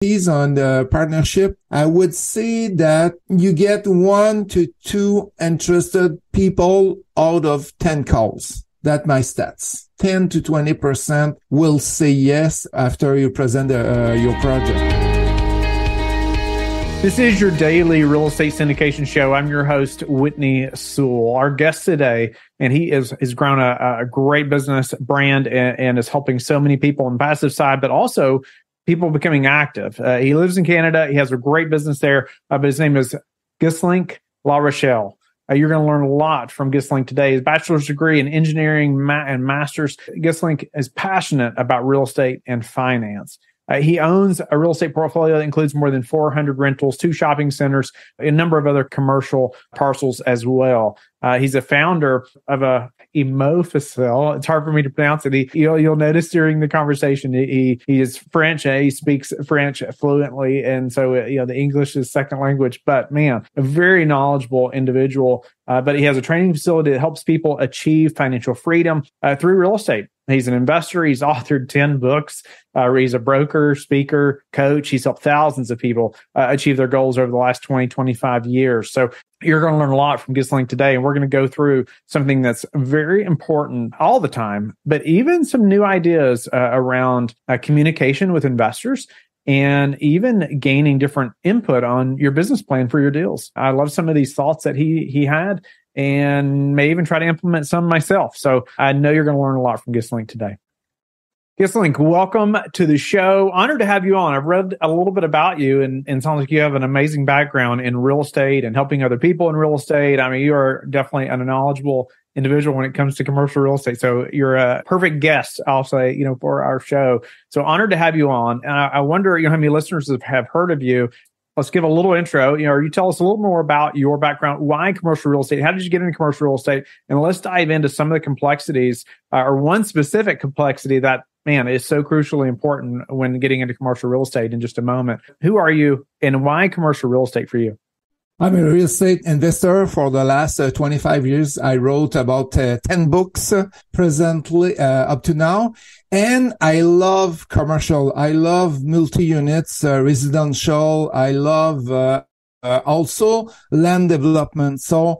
on the partnership, I would say that you get 1 to 2 interested people out of 10 calls. That's my stats. 10 to 20% will say yes after you present your project. This is your daily real estate syndication show. I'm your host, Whitney Sewell. Our guest today, and he has grown a great business brand and is helping so many people on the passive side, but also people becoming active. He lives in Canada. He has a great business there, but his name is Ghislain Larochelle. You're going to learn a lot from Ghislain today. His bachelor's degree in engineering and master's. Ghislain is passionate about real estate and finance. He owns a real estate portfolio that includes more than 400 rentals, 2 shopping centers, a number of other commercial parcels as well. He's a founder of a Immofacile. It's hard for me to pronounce it. You'll notice during the conversation, he is French. He speaks French fluently, and so the English is second language. But man, a very knowledgeable individual. But he has a training facility that helps people achieve financial freedom through real estate. He's an investor. He's authored 10 books. He's a broker, speaker, coach. He's helped thousands of people achieve their goals over the last 20, 25 years. So you're going to learn a lot from Ghislain today, and we're going to go through something that's very important all the time, but even some new ideas around communication with investors and even gaining different input on your business plan for your deals. I love some of these thoughts that he had, and may even try to implement some myself. So I know you're going to learn a lot from Ghislain today. Ghislain, welcome to the show. Honored to have you on. I've read a little bit about you, and it sounds like you have an amazing background in real estate and helping other people in real estate. I mean, you are definitely a knowledgeable individual when it comes to commercial real estate. So you're a perfect guest, I'll say, for our show. So honored to have you on. And I wonder, how many listeners have heard of you. Let's give a little intro. Or you tell us a little more about your background. Why commercial real estate? How did you get into commercial real estate? And let's dive into some of the complexities, or one specific complexity that, man, is so crucially important when getting into commercial real estate in just a moment. Who are you, and why commercial real estate for you? I'm a real estate investor for the last 25 years. I wrote about 10 books presently up to now. And I love commercial. I love multi-units, residential. I love also land development. So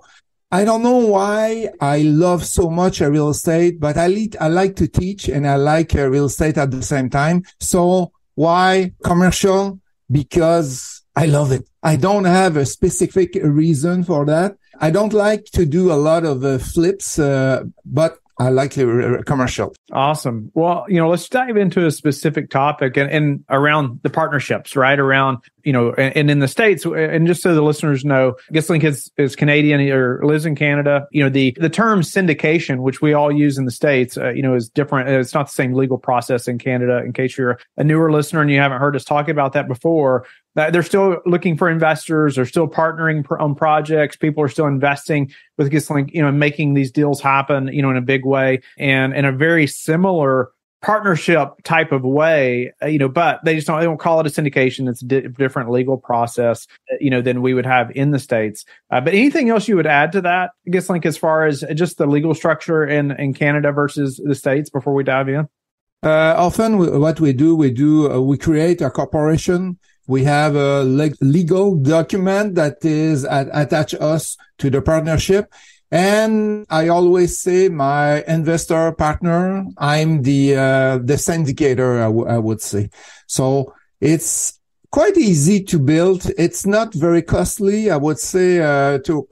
I don't know why I love so much real estate, but I like to teach, and I like real estate at the same time. So why commercial? Because I love it. I don't have a specific reason for that. I don't like to do a lot of flips, but I like commercial. Awesome. Well, let's dive into a specific topic and around the partnerships, right? Around, and in the States, and just so the listeners know, Ghislain is Canadian or lives in Canada. The term syndication, which we all use in the States, is different. It's not the same legal process in Canada. In case you're a newer listener and you haven't heard us talk about that before, they're still looking for investors. They're still partnering on projects. People are still investing with Ghislain, making these deals happen, in a big way and in a very similar partnership type of way, but they don't call it a syndication. It's a different legal process, than we would have in the States. But anything else you would add to that, Ghislain, as far as just the legal structure in Canada versus the States before we dive in? Often what we do, we create a corporation. We have a legal document that is attach us to the partnership. And I always say my investor partner, I'm the syndicator, I would say. So it's quite easy to build. It's not very costly. I would say, to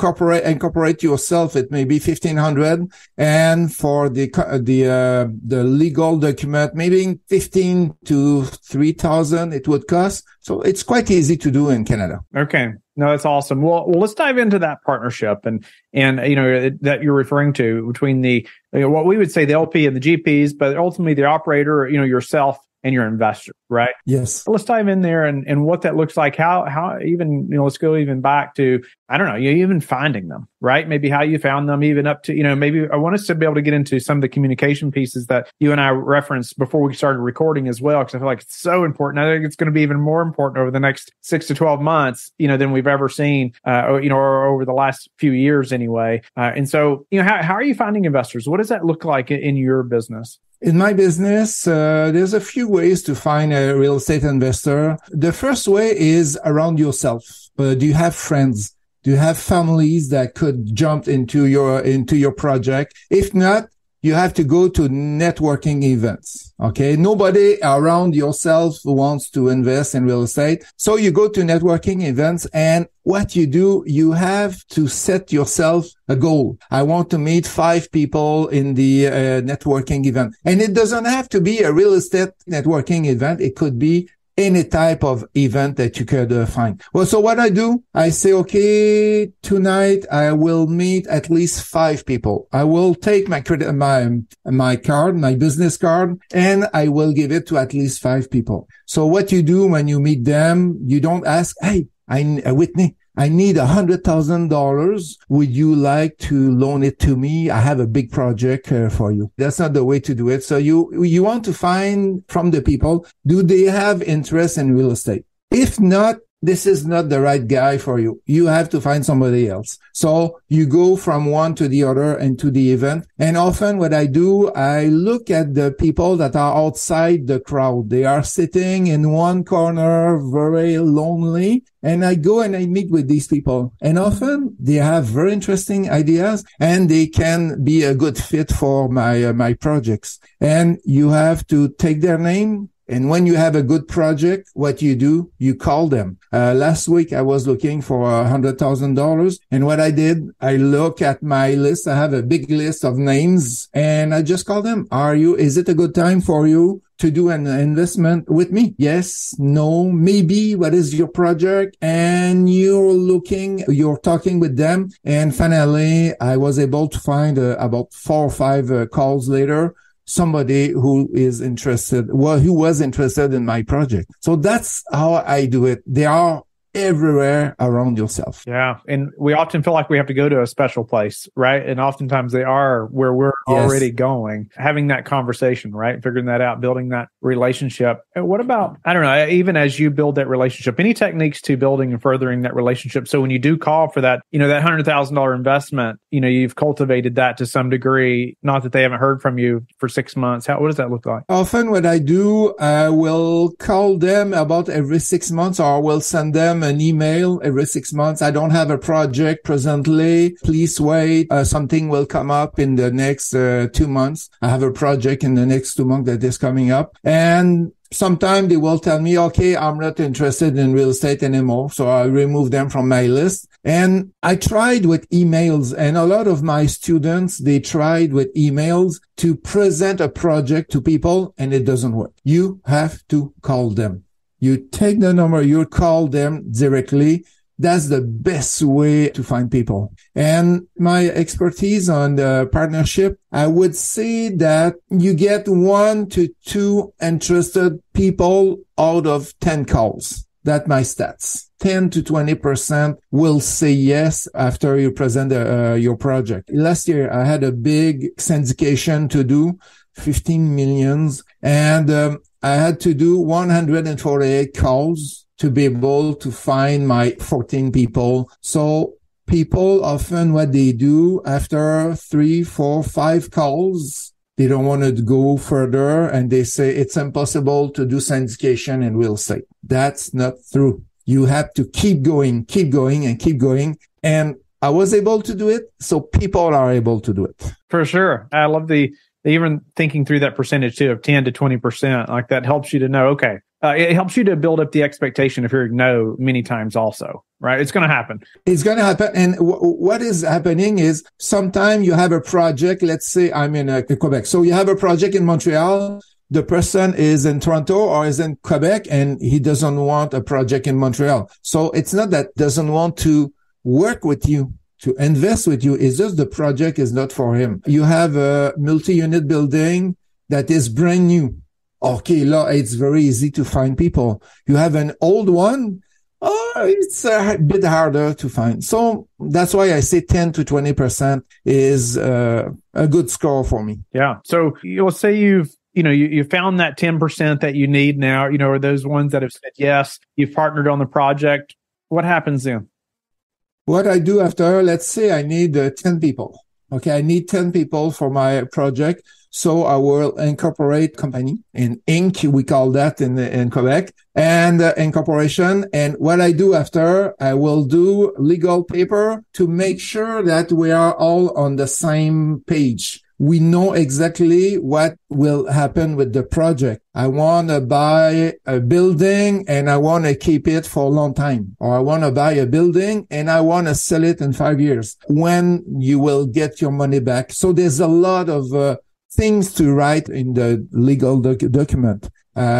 incorporate yourself, it may be $1,500. And for the legal document, maybe $1,500 to $3,000 it would cost. So it's quite easy to do in Canada. Okay. No, that's awesome. Well, let's dive into that partnership and that you're referring to between the what we would say the LP and the GPs, but ultimately the operator, yourself and your investor, right? Yes. Let's dive in there and what that looks like. How even, let's go even back to, I don't know, even finding them, right? Maybe how you found them, even up to, maybe I want us to be able to get into some of the communication pieces that you and I referenced before we started recording as well, because I feel like it's so important. I think it's going to be even more important over the next 6 to 12 months, than we've ever seen, or over the last few years anyway. And so, how are you finding investors? What does that look like in your business? In my business, there's a few ways to find a real estate investor. The first way is around yourself. Do you have friends? Do you have families that could jump into your project? If not, you have to go to networking events. Okay. Nobody around yourself wants to invest in real estate. So you go to networking events, and what you do, you have to set yourself a goal. I want to meet 5 people in the networking event. And it doesn't have to be a real estate networking event. It could be any type of event that you could find. Well, so what I do, I say, okay, tonight I will meet at least 5 people. I will take my card, my business card, and I will give it to at least 5 people. So what you do when you meet them, you don't ask, hey, Whitney, I need $100,000. Would you like to loan it to me? I have a big project for you. That's not the way to do it. So you want to find from the people, do they have interest in real estate? If not, this is not the right guy for you. You have to find somebody else. So you go from one to the other and to the event. And often what I do, I look at the people that are outside the crowd. They are sitting in one corner, very lonely. And I go and I meet with these people. And often they have very interesting ideas, and they can be a good fit for my projects. And you have to take their name. And when you have a good project, what you do, you call them. Last week, I was looking for $100,000. And what I did, I look at my list. I have a big list of names, and I just call them. Is it a good time for you to do an investment with me? Yes, no, maybe. What is your project? And you're talking with them. And finally, I was able to find about 4 or 5 calls later, somebody who was interested in my project. So that's how I do it. They are everywhere around yourself. Yeah. And we often feel like we have to go to a special place, right? And oftentimes they are where we're already going, having that conversation, right? Figuring that out, building that relationship. And what about, I don't know, even as you build that relationship, any techniques to building and furthering that relationship? So when you do call for that, that $100,000 investment, you've cultivated that to some degree, not that they haven't heard from you for 6 months. What does that look like? Often what I do, I will call them about every 6 months, or I will send them an email every 6 months. I don't have a project presently. Please wait. Something will come up in the next 2 months. I have a project in the next 2 months that is coming up. And sometimes they will tell me, okay, I'm not interested in real estate anymore. So I remove them from my list. And I tried with emails, and a lot of my students, they tried with emails to present a project to people, and it doesn't work. You have to call them. You take the number, you call them directly. That's the best way to find people. And my expertise on the partnership, I would say that you get 1 to 2 interested people out of 10 calls. That's my stats. 10 to 20% will say yes after you present your project. Last year, I had a big syndication to do, 15 millions, and I had to do 148 calls to be able to find my 14 people. So people often what they do after 3, 4, 5 calls, they don't want to go further, and they say it's impossible to do syndication in real estate. That's not true. You have to keep going. And I was able to do it, so people are able to do it. For sure. I love even thinking through that percentage too of 10 to 20%, like that helps you to know, okay, it helps you to build up the expectation of hearing no many times also, right? It's going to happen. It's going to happen. And what is happening is sometimes you have a project, let's say I'm in Quebec. So you have a project in Montreal. The person is in Toronto or is in Quebec, and he doesn't want a project in Montreal. So it's not that doesn't want to work with you, to invest with you. It's just the project is not for him. You have a multi-unit building that is brand new. Okay, it's very easy to find people. You have an old one. It's a bit harder to find. So that's why I say 10 to 20% is a good score for me. Yeah. So let's say you found that 10% that you need now, are those ones that have said yes, you've partnered on the project. What happens then? What I do after, let's say I need 10 people. Okay, I need 10 people for my project. So I will incorporate company in Inc. We call that in Quebec, and incorporation. And what I do after, I will do legal paper to make sure that we are all on the same page. We know exactly what will happen with the project. I want to buy a building and I want to keep it for a long time. Or I want to buy a building and I want to sell it in 5 years. When you will get your money back. So there's a lot of things to write in the legal document.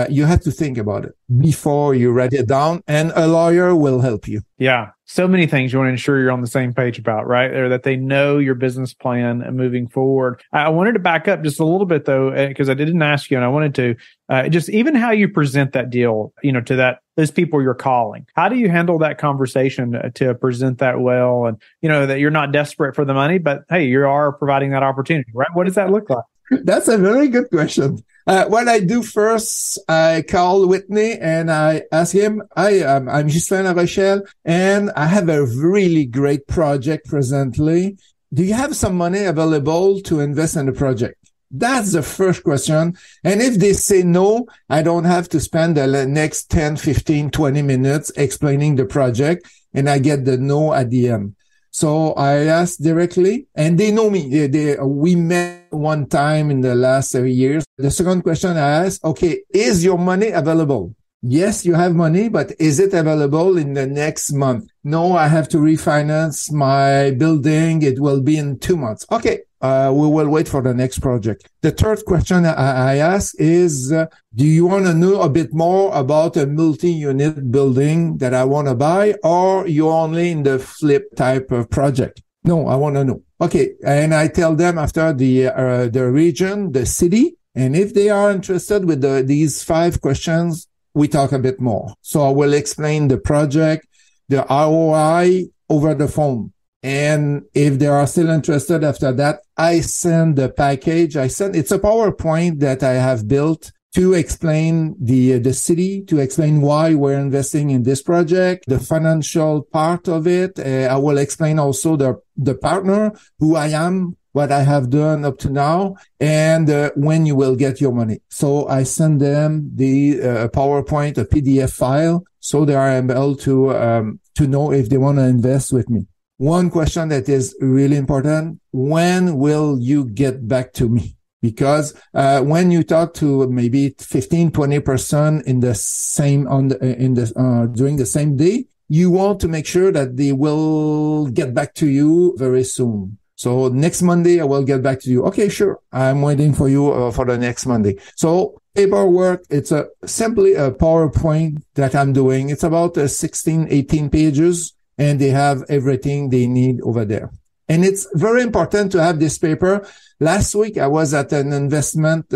You have to think about it before you write it down, and a lawyer will help you. Yeah. So many things you want to ensure you're on the same page about, right? Or that they know your business plan moving forward. I wanted to back up just a little bit though, because I didn't ask you and I wanted to, just even how you present that deal, to those people you're calling. How do you handle that conversation to present that well? And, that you're not desperate for the money, but hey, you are providing that opportunity, right? What does that look like? That's a very good question. What I do first, I call Whitney and I ask him, I'm Ghislain Larochelle and I have a really great project presently. Do you have some money available to invest in the project? That's the first question. And if they say no, I don't have to spend the next 10, 15, 20 minutes explaining the project, and I get the no at the end. So I asked directly, and they know me. We met one time in the last years. The second question I asked, okay, is your money available? Yes, you have money, but is it available in the next month? No, I have to refinance my building. It will be in 2 months. Okay. We will wait for the next project. The third question I ask is, do you want to know a bit more about a multi-unit building that I want to buy, or you're only in the flip type of project? No, I want to know. Okay. And I tell them after the region, the city, and if they are interested with these 5 questions, we talk a bit more. So I will explain the project, the ROI over the phone. And if they are still interested after that, I send the package. It's a PowerPoint that I have built to explain the city, to explain why we're investing in this project, the financial part of it. I will explain also the partner, who I am, what I have done up to now, and when you will get your money. So I send them the PowerPoint, a PDF file, so they are able to know if they want to invest with me. One question that is really important: when will you get back to me? Because when you talk to maybe 15-20% in the same during the same day, you want to make sure that they will get back to you very soon. So next Monday, I will get back to you. Okay, sure. I'm waiting for you for the next Monday. So paperwork, it's simply a PowerPoint that I'm doing. It's about 16, 18 pages, and they have everything they need over there. And it's very important to have this paper. Last week, I was at an investment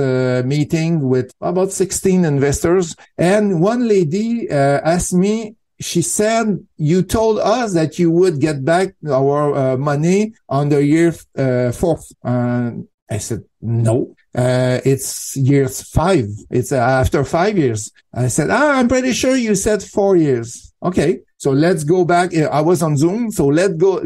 meeting with about 16 investors, and one lady asked me, she said, you told us that you would get back our money on the year 4th. I said, no, it's year 5. It's after 5 years. I said, I'm pretty sure you said 4 years. Okay. So let's go back. I was on Zoom. So let's go.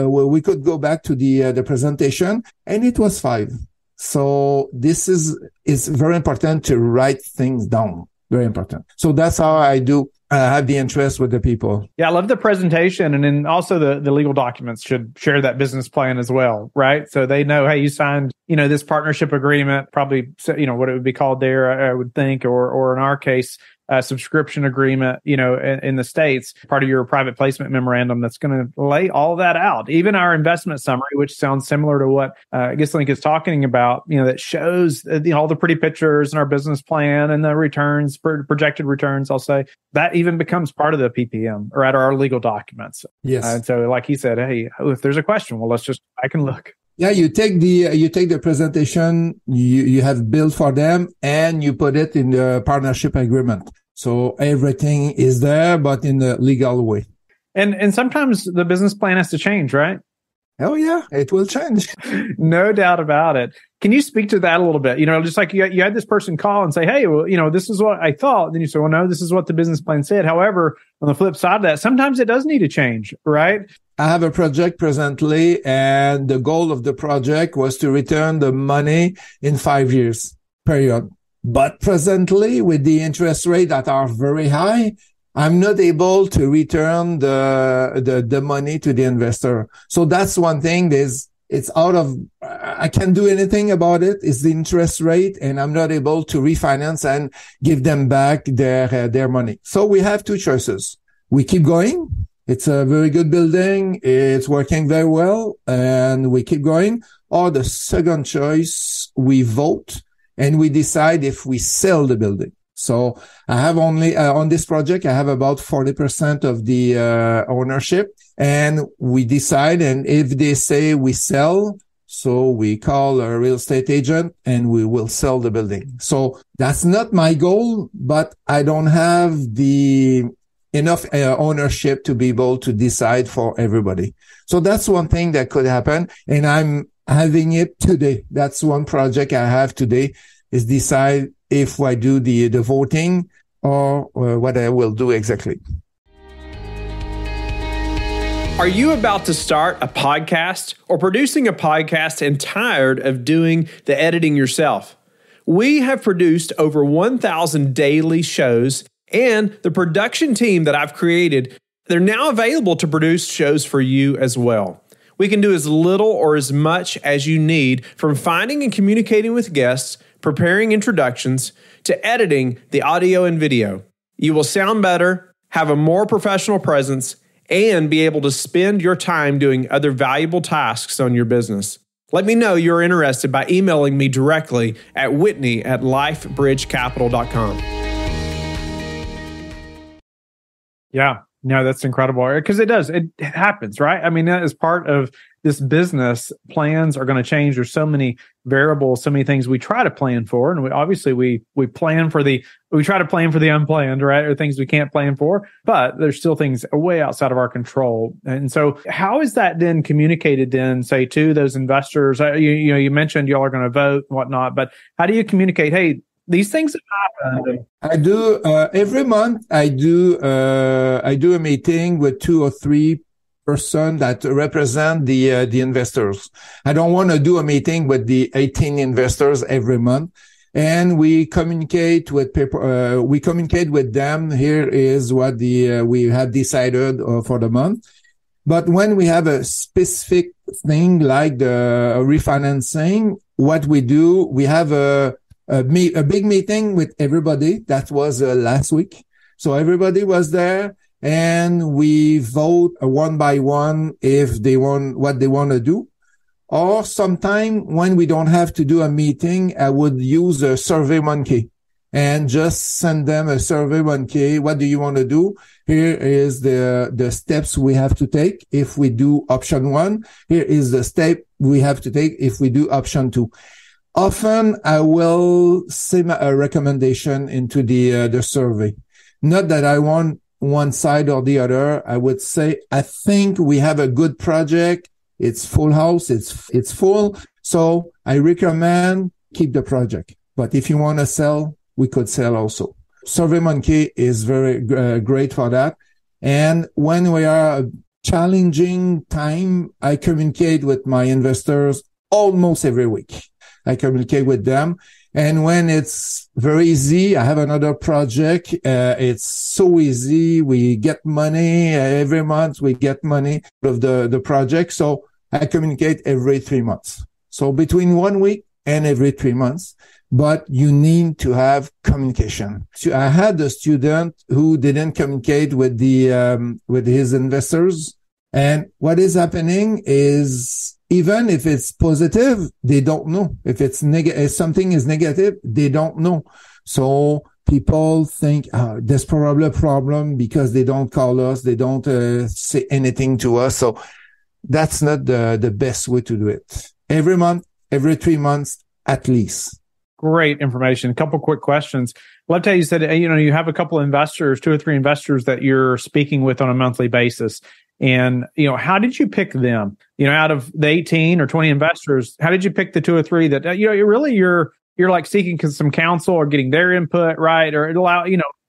We could go back to the presentation, and it was 5. So it's very important to write things down. Very important. So that's how I do. Have the interest with the people. Yeah, I love the presentation. And then also the legal documents should share that business plan as well, right? So they know, hey, you signed, this partnership agreement, probably, what it would be called there, I would think, or in our case, a subscription agreement, in the States, part of your private placement memorandum that's going to lay all that out. Even our investment summary, which sounds similar to what Ghislain is talking about, that shows all the pretty pictures and our business plan and the returns, projected returns, I'll say, that even becomes part of the PPM or at our legal documents. Yes. And so like he said, hey, if there's a question, well, let's just, I can look. Yeah, you take the presentation you have built for them and you put it in the partnership agreement. So everything is there, but in the legal way. And sometimes the business plan has to change, right? Oh yeah, it will change. No doubt about it. Can you speak to that a little bit? Just like you had this person call and say, hey, well, this is what I thought. Then you say, well, no, this is what the business plan said. However, on the flip side of that, sometimes it does need to change, right? I have a project presently, and the goal of the project was to return the money in 5 years, period. But presently, with the interest rate that are very high, I'm not able to return the money to the investor. So that's one thing. It's out of, I can't do anything about it. It's the interest rate, and I'm not able to refinance and give them back their money. So we have two choices. We keep going. It's a very good building. It's working very well, and we keep going. Or the second choice, we vote and we decide if we sell the building. So I have only, on this project, I have about 40% of the ownership, and we decide, and if they say we sell, so we call a real estate agent and we will sell the building. So that's not my goal, but I don't have enough ownership to be able to decide for everybody. So that's one thing that could happen, and I'm having it today. That's one project I have today, is decide if I do the voting or what I will do exactly. Are you about to start a podcast or producing a podcast and tired of doing the editing yourself? We have produced over 1,000 daily shows, and the production team that I've created, they're now available to produce shows for you as well. We can do as little or as much as you need, from finding and communicating with guests, preparing introductions, to editing the audio and video. You will sound better, have a more professional presence, and be able to spend your time doing other valuable tasks on your business. Let me know you're interested by emailing me directly at whitney@lifebridgecapital.com. Yeah, no, that's incredible, because it happens, right? I mean, that is part of this business. Plans are going to change. There's so many variables, so many things we try to plan for, and we plan for we try to plan for the unplanned, right, or things we can't plan for. But there's still things way outside of our control. And so, how is that then communicated? Then, say, to those investors? You mentioned y'all are going to vote and whatnot, but how do you communicate? Hey, these things have happened. I do every month. I do a meeting with 2 or 3 person that represent the investors. I don't want to do a meeting with the 18 investors every month, and we communicate with people. We communicate with them. Here is what we have decided for the month. But when we have a specific thing like the refinancing, what we do, we have a big meeting with everybody. That was last week. So everybody was there, and we vote one by one if they want what they want to do. Or sometime when we don't have to do a meeting, I would use a Survey Monkey and just send them a Survey Monkey. What do you want to do? Here is the steps we have to take if we do option 1. Here is the step we have to take if we do option 2. Often I will say a recommendation into the survey. Not that I want one side or the other. I would say, I think we have a good project. It's full house. It's full. So I recommend keep the project. But if you want to sell, we could sell also. SurveyMonkey is very great for that. And when we are challenging time, I communicate with my investors almost every week. I communicate with them. And when it's very easy, I have another project. It's so easy. We get money every month. We get money of the project. So I communicate every 3 months. So between 1 week and every 3 months, but you need to have communication. So I had a student who didn't communicate with with his investors. And what is happening is, even if it's positive, they don't know. If it's if something is negative, they don't know. So people think, there's probably a problem because they don't call us. They don't say anything to us. So that's not the best way to do it. Every month, every 3 months, at least. Great information. A couple quick questions. Love how you said, you have a couple investors, 2 or 3 investors that you're speaking with on a monthly basis. And, how did you pick them? Out of the 18 or 20 investors, how did you pick the 2 or 3 that, you're like seeking some counsel or getting their input, right? Or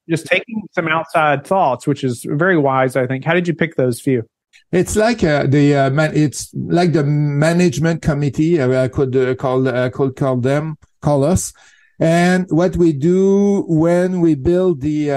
just taking some outside thoughts, which is very wise, I think. How did you pick those few? It's like it's like the management committee. I could call us. And what we do when we build the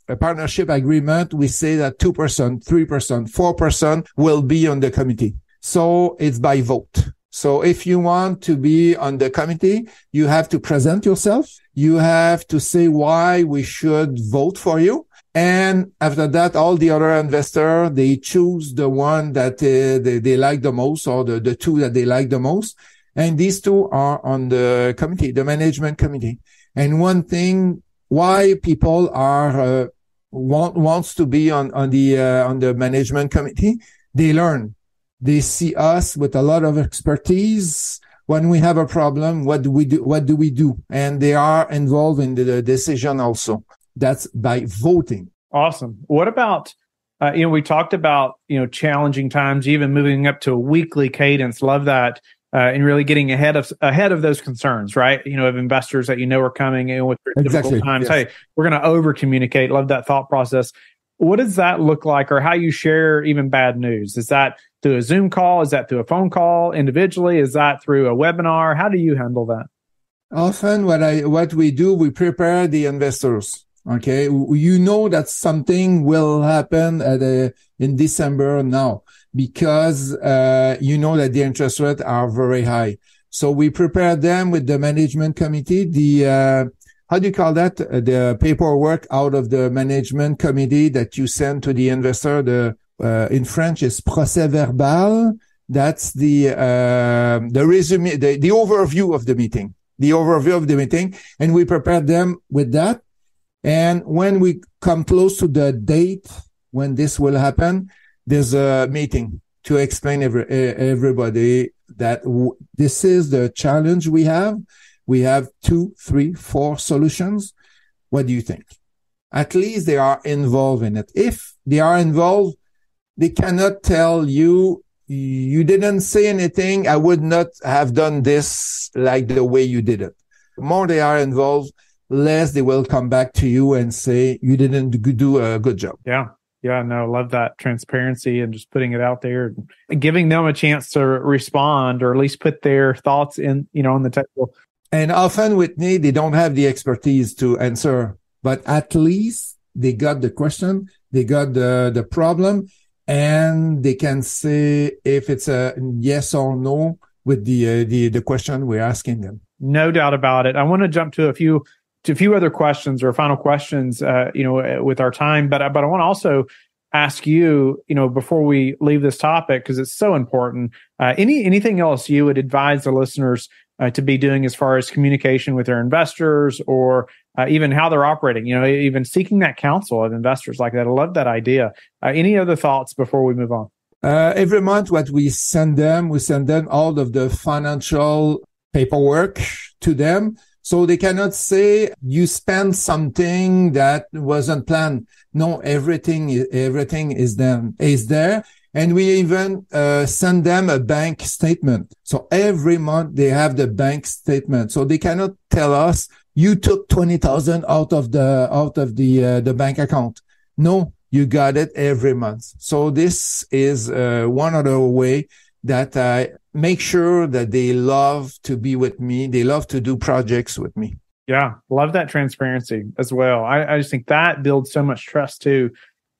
a partnership agreement, we say that 2%, 3%, 4% will be on the committee. So it's by vote. So if you want to be on the committee, you have to present yourself. You have to say why we should vote for you. And after that, all the other investors, they choose the one that they like the most, or the 2 that they like the most. And these 2 are on the committee, the management committee. And one thing why people are wants to be on the management committee, they learn. They see us with a lot of expertise. When we have a problem, what do we do? And they are involved in the decision also. That's by voting. Awesome. What about, we talked about, challenging times, even moving up to a weekly cadence. Love that. And really getting ahead of those concerns, right? Of investors that are coming in with difficult times. Yes. Hey, we're going to over communicate. Love that thought process. What does that look like, or how you share even bad news? Is that through a Zoom call? Is that through a phone call individually? Is that through a webinar? How do you handle that? Often what we do, we prepare the investors. Okay. That something will happen in December now, because, that the interest rates are very high. So we prepare them with the management committee, how do you call that? The paperwork out of the management committee that you send to the investor. In French is procès verbal. That's the resume, the overview of the meeting. And we prepare them with that. And when we come close to the date when this will happen, there's a meeting to explain everybody that this is the challenge we have. We have 2, 3, 4 solutions. What do you think? At least they are involved in it. If they are involved, they cannot tell you didn't say anything. I would not have done this like the way you did it. The more they are involved, less they will come back to you and say, you didn't do a good job. Yeah. Yeah, no, love that transparency and just putting it out there and giving them a chance to respond, or at least put their thoughts in, on the table. And often, Whitney, they don't have the expertise to answer, but at least they got the question, they got the problem, and they can say if it's a yes or no with the question we're asking them. No doubt about it. I want to jump to a few other questions, or final questions, with our time. But I want to also ask you, before we leave this topic, because it's so important, anything else you would advise the listeners to be doing as far as communication with their investors, or even how they're operating, even seeking that counsel of investors like that? I love that idea. Any other thoughts before we move on? Every month, what we send them all of the financial paperwork to them. So they cannot say you spent something that wasn't planned. No, everything is there. And we even send them a bank statement. So every month they have the bank statement. So they cannot tell us you took 20,000 out of the bank account. No, you got it every month. So this is one other way that I make sure that they love to be with me. They love to do projects with me. Yeah, love that transparency as well. I just think that builds so much trust too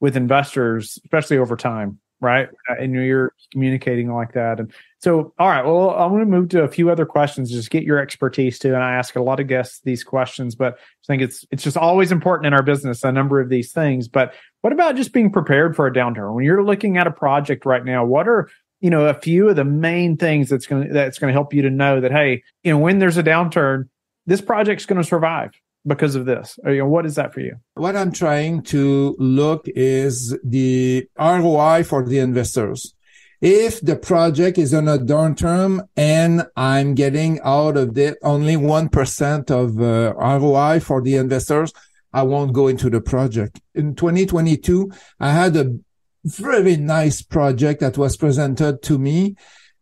with investors, especially over time, right? And you're communicating like that. And so, all right, well, I'm going to move to a few other questions, just get your expertise too. And I ask a lot of guests these questions, but I think it's just always important in our business, a number of these things. But what about just being prepared for a downturn? When you're looking at a project right now, what are a few of the main things that's going to help you to know that, hey, when there's a downturn, this project's going to survive because of this? What is that for you? What I'm trying to look is the ROI for the investors. If the project is on a downturn and I'm getting out of it only 1% of ROI for the investors, I won't go into the project. In 2022, I had very nice project that was presented to me.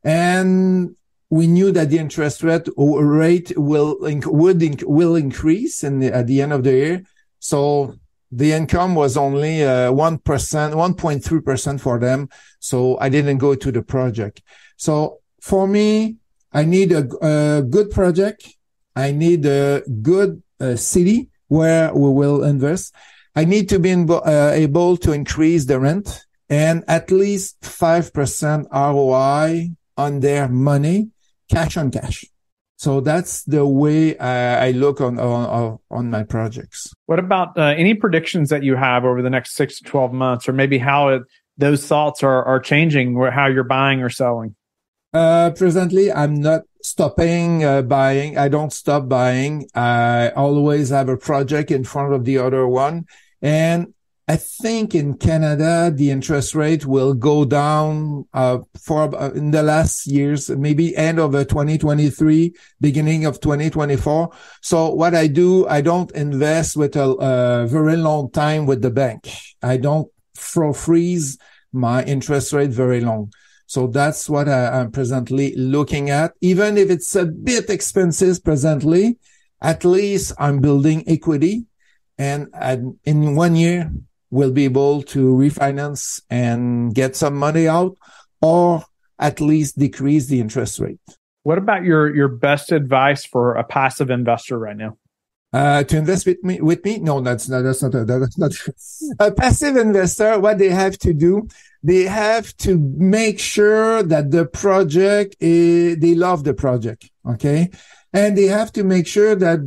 And we knew that the interest rate will increase at the end of the year. So the income was only 1%, 1.3% for them. So I didn't go to the project. So for me, I need a good project. I need a good city where we will invest. I need to be able to increase the rent and at least 5% ROI on their money, cash on cash. So that's the way I look on my projects. What about any predictions that you have over the next 6 to 12 months, or maybe how those thoughts are changing, how you're buying or selling? Presently, I'm not stopping buying. I don't stop buying. I always have a project in front of the other one. And I think in Canada, the interest rate will go down in the last years, maybe end of 2023, beginning of 2024. So what I do, I don't invest with a very long time with the bank. I don't freeze my interest rate very long. So that's what I'm presently looking at. Even if it's a bit expensive presently, at least I'm building equity. And in 1 year, we'll be able to refinance and get some money out, or at least decrease the interest rate. What about your best advice for a passive investor right now? To invest with me? No, that's not a passive investor. What they have to do, they have to make sure that the project they love the project. Okay. And they have to make sure that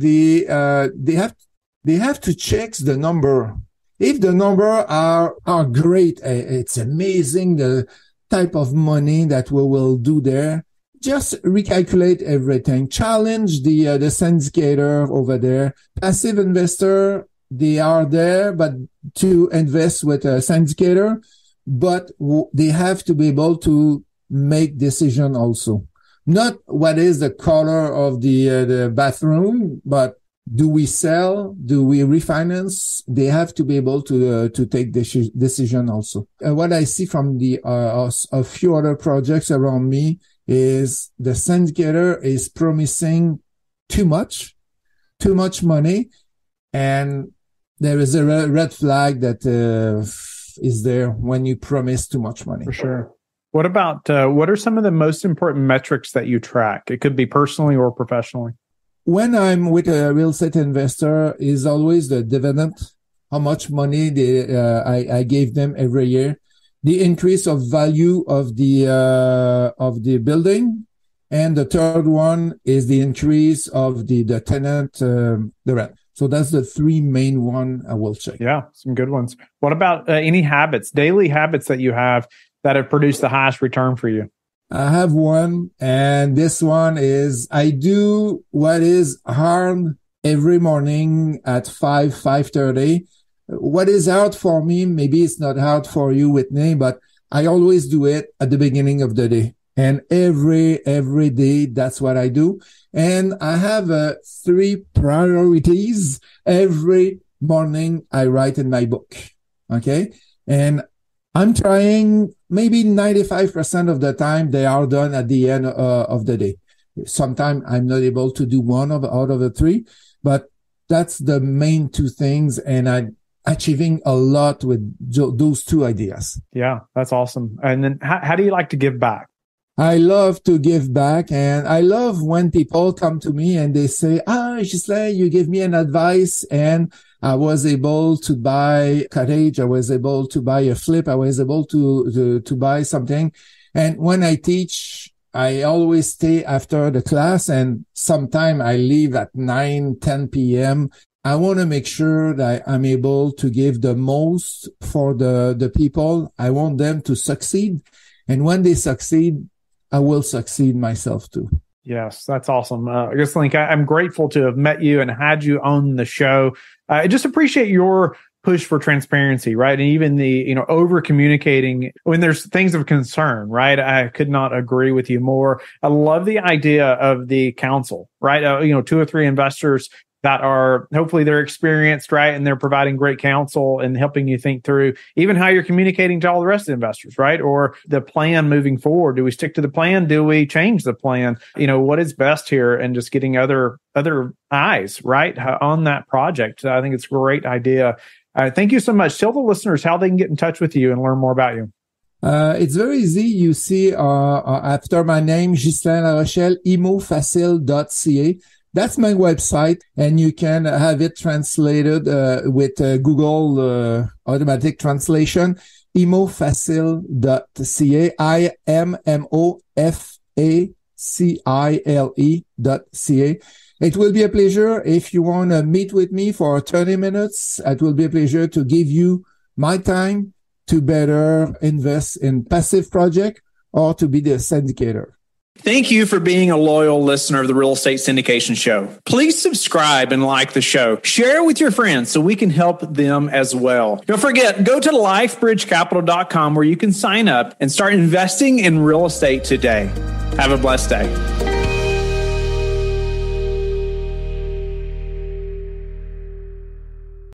they have to check the number. If the number are great, it's amazing the type of money that we will do there. Just recalculate everything. Challenge the syndicator over there. Passive investor, they are there, but to invest with a syndicator, but they have to be able to make decision also. Not what is the color of the bathroom, but do we sell? Do we refinance? They have to be able to take decision also. What I see from a few other projects around me is the syndicator is promising too much money, and there is a red flag that is there when you promise too much money. For sure. What about what are some of the most important metrics that you track? It could be personally or professionally. When I'm with a real estate investor, is always the dividend, how much money I gave them every year, the increase of value of the building, and the third one is the increase of the tenant, the rent. So that's the three main one I will check. Yeah, some good ones. What about any habits, daily habits that you have that have produced the highest return for you? I have one, and this one is I do what is hard every morning at 5:30. What is hard for me, maybe it's not hard for you, Whitney, but I always do it at the beginning of the day. And every day, that's what I do. And I have 3 priorities every morning I write in my book. Okay. And I'm trying maybe 95% of the time they are done at the end of the day. Sometimes I'm not able to do one out of the 3, but that's the main 2 things. And I'm achieving a lot with those 2 ideas. Yeah, that's awesome. And then how do you like to give back? I love to give back, and I love when people come to me and they say, Ghislain, you give me an advice and I was able to buy a cottage. I was able to buy a flip. I was able to buy something. And when I teach, I always stay after the class, and sometime I leave at 9, 10 p.m. I want to make sure that I'm able to give the most for the people. I want them to succeed. And when they succeed, I will succeed myself too. Yes, that's awesome. Ghislain, I'm grateful to have met you and had you on the show. I just appreciate your push for transparency, right? And even the, over communicating when there's things of concern, right? I could not agree with you more. I love the idea of the council, right? 2 or 3 investors that are hopefully they're experienced, right? And they're providing great counsel and helping you think through even how you're communicating to all the rest of the investors, right? Or the plan moving forward. Do we stick to the plan? Do we change the plan? What is best here, and just getting other eyes, right, on that project. I think it's a great idea. Thank you so much. Tell the listeners how they can get in touch with you and learn more about you. It's very easy. You see, after my name, Ghislain Larochelle, Immofacile.ca. That's my website, and you can have it translated with Google automatic translation. Immofacile.ca. IMMOFACILE.ca. It will be a pleasure if you want to meet with me for 30 minutes. It will be a pleasure to give you my time to better invest in passive project or to be the syndicator. Thank you for being a loyal listener of the Real Estate Syndication Show. Please subscribe and like the show. Share it with your friends so we can help them as well. Don't forget, go to lifebridgecapital.com where you can sign up and start investing in real estate today. Have a blessed day.